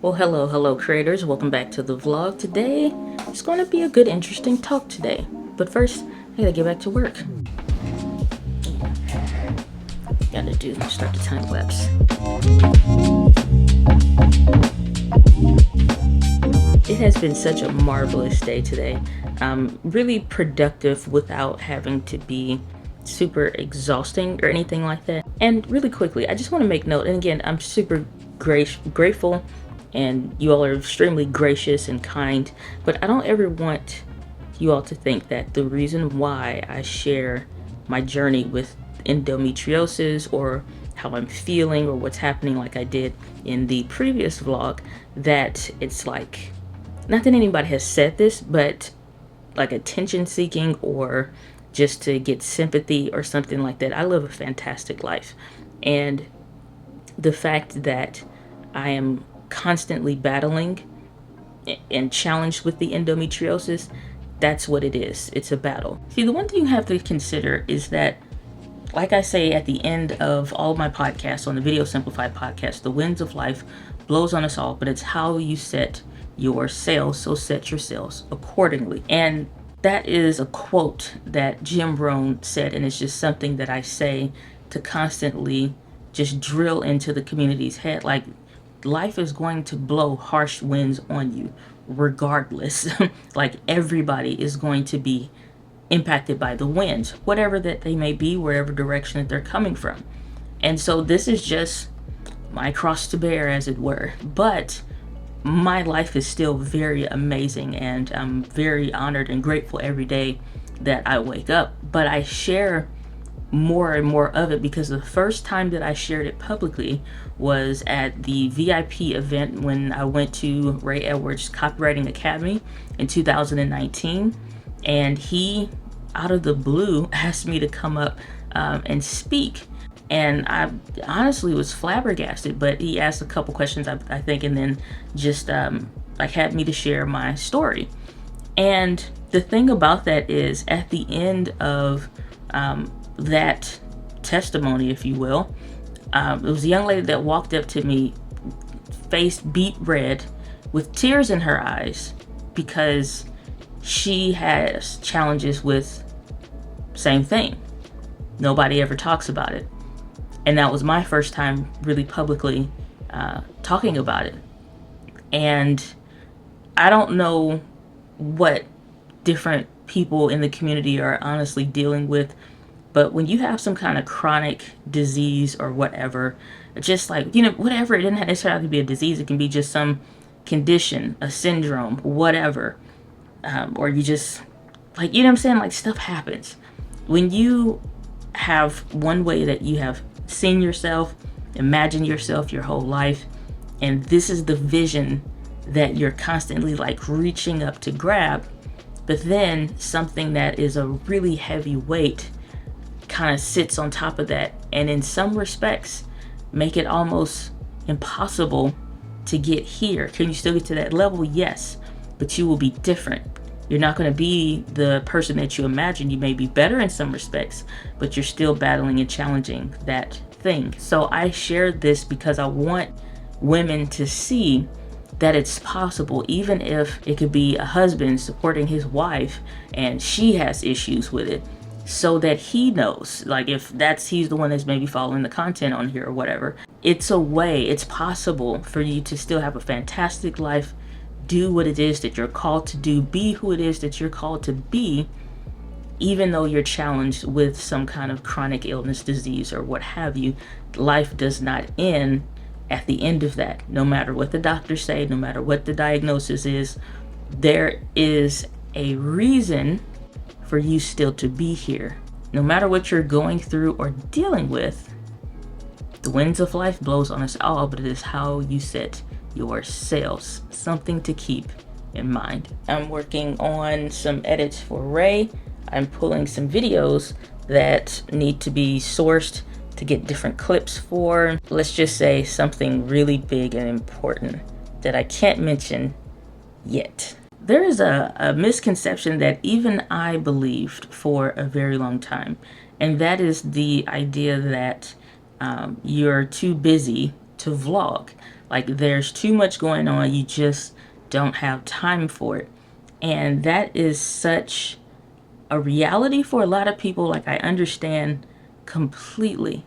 Well, hello creators. Welcome back to the vlog. Today, it's going to be a good, interesting talk today. But first, I gotta get back to work. Start the time lapse. It has been such a marvelous day today. Really productive without having to be super exhausting or anything like that. And really quickly, I just want to make note, and again, I'm super grateful, and you all are extremely gracious and kind, but I don't ever want you all to think that the reason why I share my journey with endometriosis or how I'm feeling or what's happening like I did in the previous vlog, that it's like, not that anybody has said this, but like attention seeking or just to get sympathy or something like that. I live a fantastic life, and the fact that I am constantly battling and challenged with the endometriosis, that's what it is. It's a battle. See, the one thing you have to consider is that, like I say at the end of all of my podcasts on the Video Simplified podcast, the winds of life blows on us all, but it's how you set your sails, so set your sails accordingly. And that is a quote that Jim Rohn said, and it's just something that I say to constantly just drill into the community's head. Like, life is going to blow harsh winds on you regardless. Like, everybody is going to be impacted by the winds, whatever that they may be, wherever direction that they're coming from. And so this is just my cross to bear, as it were. But my life is still very amazing, and I'm very honored and grateful every day that I wake up. But I share more and more of it because the first time that I shared it publicly was at the VIP event when I went to Ray Edwards Copywriting Academy in 2019, and he, out of the blue, asked me to come up and speak. And I honestly was flabbergasted, but he asked a couple questions, I think, and then just like had me to share my story. And the thing about that is, at the end of that testimony, if you will, it was a young lady that walked up to me, face beet red, with tears in her eyes, because she has challenges with same thing. Nobody ever talks about it. And that was my first time really publicly talking about it. And I don't know what different people in the community are honestly dealing with, but when you have some kind of chronic disease or whatever, just like, whatever, it doesn't necessarily have to be a disease. It can be just some condition, a syndrome, whatever. Or you just, like, what I'm saying? Like, stuff happens. When you have one way that you have seen yourself, imagine yourself your whole life, and this is the vision that you're constantly like reaching up to grab, but then something that is a really heavy weight kind of sits on top of that, and in some respects make it almost impossible to get here. Can you still get to that level? Yes, but you will be different. You're not going to be the person that you imagine. You may be better in some respects, but you're still battling and challenging that thing. So I shared this because I want women to see that it's possible, even if it could be a husband supporting his wife and she has issues with it, so that he knows, like, if he's the one that's maybe following the content on here or whatever, it's a way, it's possible for you to still have a fantastic life, do what it is that you're called to do, be who it is that you're called to be, even though you're challenged with some kind of chronic illness, disease, or what have you. Life does not end at the end of that. No matter what the doctors say, no matter what the diagnosis is, there is a reason for you still to be here. No matter what you're going through or dealing with, the winds of life blows on us all, but it is how you set your sails. Something to keep in mind. I'm working on some edits for Ray. I'm pulling some videos that need to be sourced to get different clips for, let's just say, something really big and important that I can't mention yet. There is a misconception that even I believed for a very long time, and that is the idea that you're too busy to vlog. Like there's too much going on. You just don't have time for it. And that is such a reality for a lot of people. Like I understand completely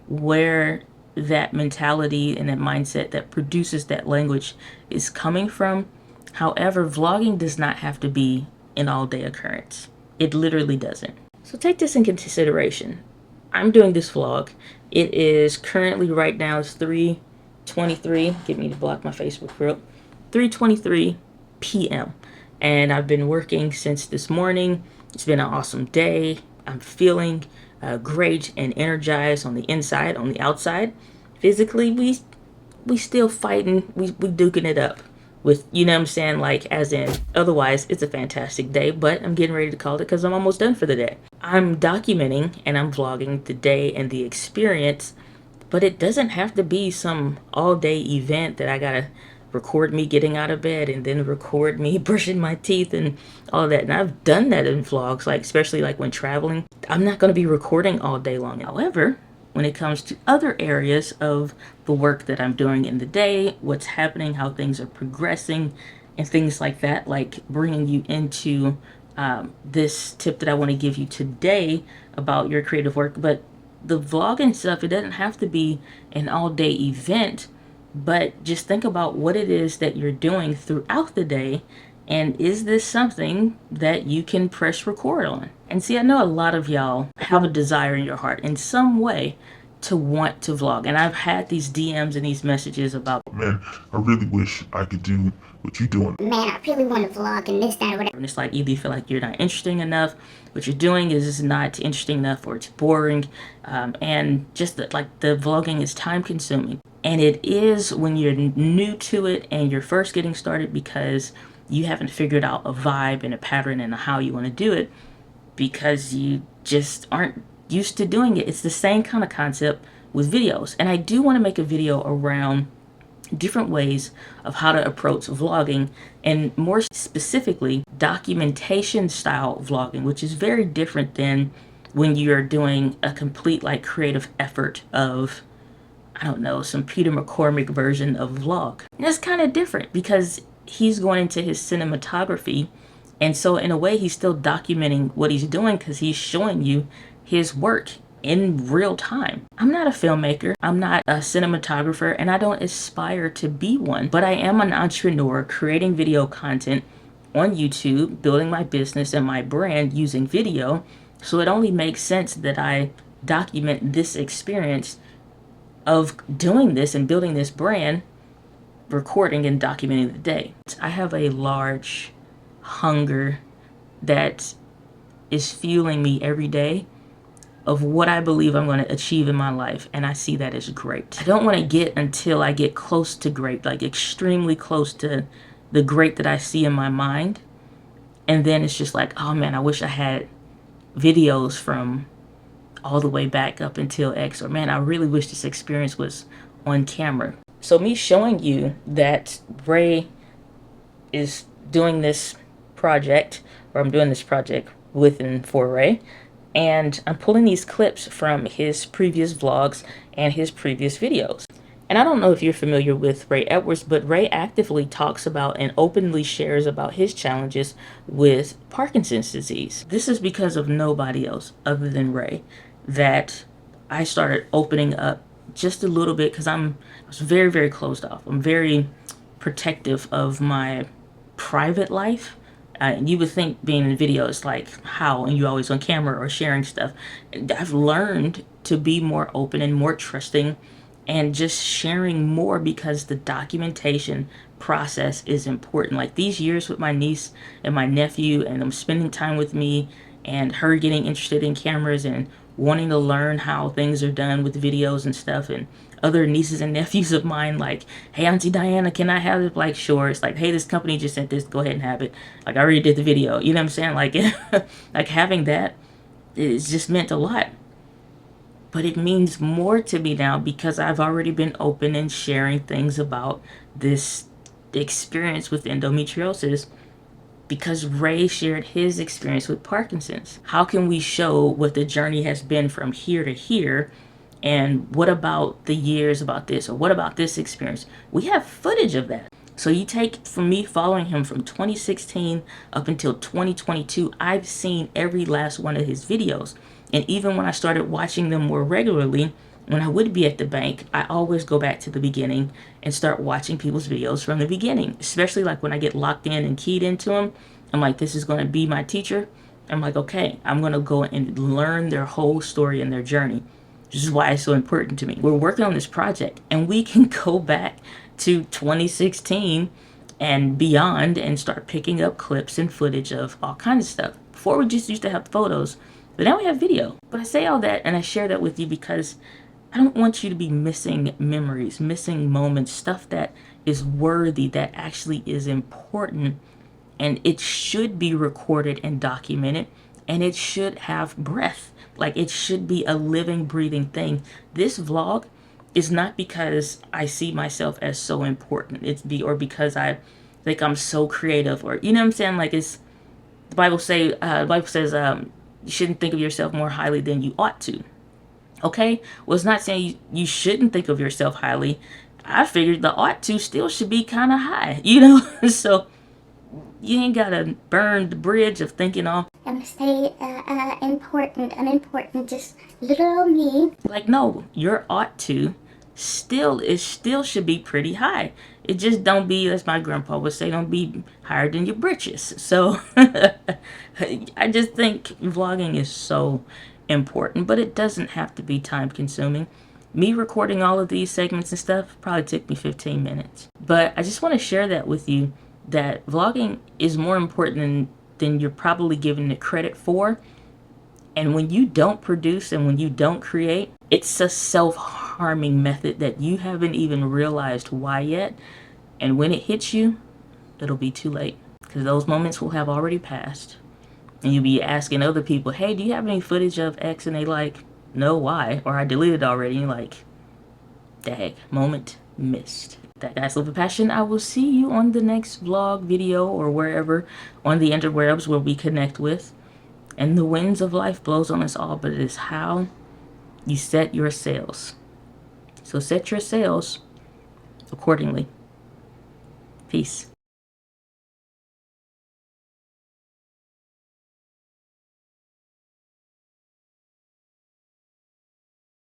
where that mentality and that mindset that produces that language is coming from. However, vlogging does not have to be an all-day occurrence. It literally doesn't. So take this in consideration. I'm doing this vlog. It is currently right now it's 3:23. Get me to block my Facebook real. 3:23 p.m. And I've been working since this morning. It's been an awesome day. I'm feeling great and energized on the inside. On the outside, physically, we still fighting. We duking it up with, you know what I'm saying, like as in otherwise it's a fantastic day, but I'm getting ready to call it because I'm almost done for the day. I'm documenting and I'm vlogging the day and the experience, but it doesn't have to be some all-day event that I gotta record me getting out of bed and then record me brushing my teeth and all that. And I've done that in vlogs, like especially like when traveling. I'm not going to be recording all day long. However, when it comes to other areas of the work that I'm doing in the day, what's happening, how things are progressing, and things like that, like bringing you into this tip that I want to give you today about your creative work. But the vlogging stuff, it doesn't have to be an all-day event, but just think about what it is that you're doing throughout the day, and is this something that you can press record on? And see, I know a lot of y'all have a desire in your heart in some way to want to vlog, and I've had these DMs and these messages about, man, I really wish I could do what you're doing. Man, I really want to vlog and this, that, or whatever. and it's like either you feel like you're not interesting enough, what you're doing is not interesting enough, or it's boring, and just like the vlogging is time consuming. And it is when you're new to it and you're first getting started because you haven't figured out a vibe and a pattern and how you want to do it, because you just aren't used to doing it. It's the same kind of concept with videos. And I do want to make a video around different ways of how to approach vlogging, and more specifically documentation style vlogging, which is very different than when you're doing a complete like creative effort of, I don't know, some Peter McCormick version of vlog. And that's kind of different because he's going into his cinematography, and so in a way he's still documenting what he's doing because he's showing you his work in real time. I'm not a filmmaker, I'm not a cinematographer, and I don't aspire to be one, but I am an entrepreneur creating video content on YouTube, building my business and my brand using video. So it only makes sense that I document this experience of doing this and building this brand, recording and documenting the day. I have a large hunger that is fueling me every day of what I believe I'm going to achieve in my life, and I see that as great. I don't want to get until I get close to great, like extremely close to the great that I see in my mind, and then it's just like, oh man, I wish I had videos from all the way back up until X, or man, I really wish this experience was on camera. So me showing you that Ray is doing this project, or I'm doing this project with and for Ray, and I'm pulling these clips from his previous vlogs and his previous videos. And I don't know if you're familiar with Ray Edwards, but Ray actively talks about and openly shares about his challenges with Parkinson's disease. This is because of nobody else other than Ray that I started opening up just a little bit, because I was very, very closed off. I'm very protective of my private life. And you would think being in video is like how, and you always on camera or sharing stuff. I've learned to be more open and more trusting and just sharing more because the documentation process is important. Like these years with my niece and my nephew, and them spending time with me, and her getting interested in cameras and wanting to learn how things are done with videos and stuff, and other nieces and nephews of mine like, hey Auntie Diana, can I have it? Like, sure. It's like, hey, this company just sent this, go ahead and have it. Like I already did the video, you know what I'm saying? Like like having that is just meant a lot. But it means more to me now because I've already been open and sharing things about this experience with endometriosis, because Ray shared his experience with Parkinson's. How can we show what the journey has been from here to here And what about the years about this? Or what about this experience? We have footage of that. So you take from me following him from 2016 up until 2022, I've seen every last one of his videos. And even when I started watching them more regularly, when I would be at the bank, I always go back to the beginning and start watching people's videos from the beginning, especially like when I get locked in and keyed into them. I'm like, this is going to be my teacher. I'm like, okay, I'm going to go and learn their whole story and their journey. This is why it's so important to me. We're working on this project and we can go back to 2016 and beyond and start picking up clips and footage of all kinds of stuff. Before we just used to have photos, but now we have video. But I say all that and I share that with you because I don't want you to be missing memories, missing moments, stuff that is worthy, that actually is important, and it should be recorded and documented, and it should have breath. Like, it should be a living, breathing thing. This vlog is not because I see myself as so important. Or because I think I'm so creative, or, you know what I'm saying? Like, it's, the Bible says, you shouldn't think of yourself more highly than you ought to. Okay? Well, it's not saying you shouldn't think of yourself highly. I figured the ought to still should be kind of high, you know? So you ain't gotta burn the bridge of thinking all I'm stay important, unimportant, just little old me. like, no, your ought to still should be pretty high. It just don't be, as my grandpa would say, don't be higher than your britches. So I just think vlogging is so important, but it doesn't have to be time consuming. Me recording all of these segments and stuff probably took me 15 minutes. But I just want to share that with you, that vlogging is more important than you're probably giving it credit for. And when you don't produce and when you don't create, it's a self-harming method that you haven't even realized why yet. And when it hits you, it'll be too late, because those moments will have already passed. And you'll be asking other people, hey, do you have any footage of X? And they like, no, why? Or I deleted it already. And you're like, dag, moment missed. That guy's Live with Passion. I will see you on the next vlog, video, or wherever on the interwebs where we connect with. And the winds of life blows on us all, but it is how you set your sails. So set your sails accordingly. Peace.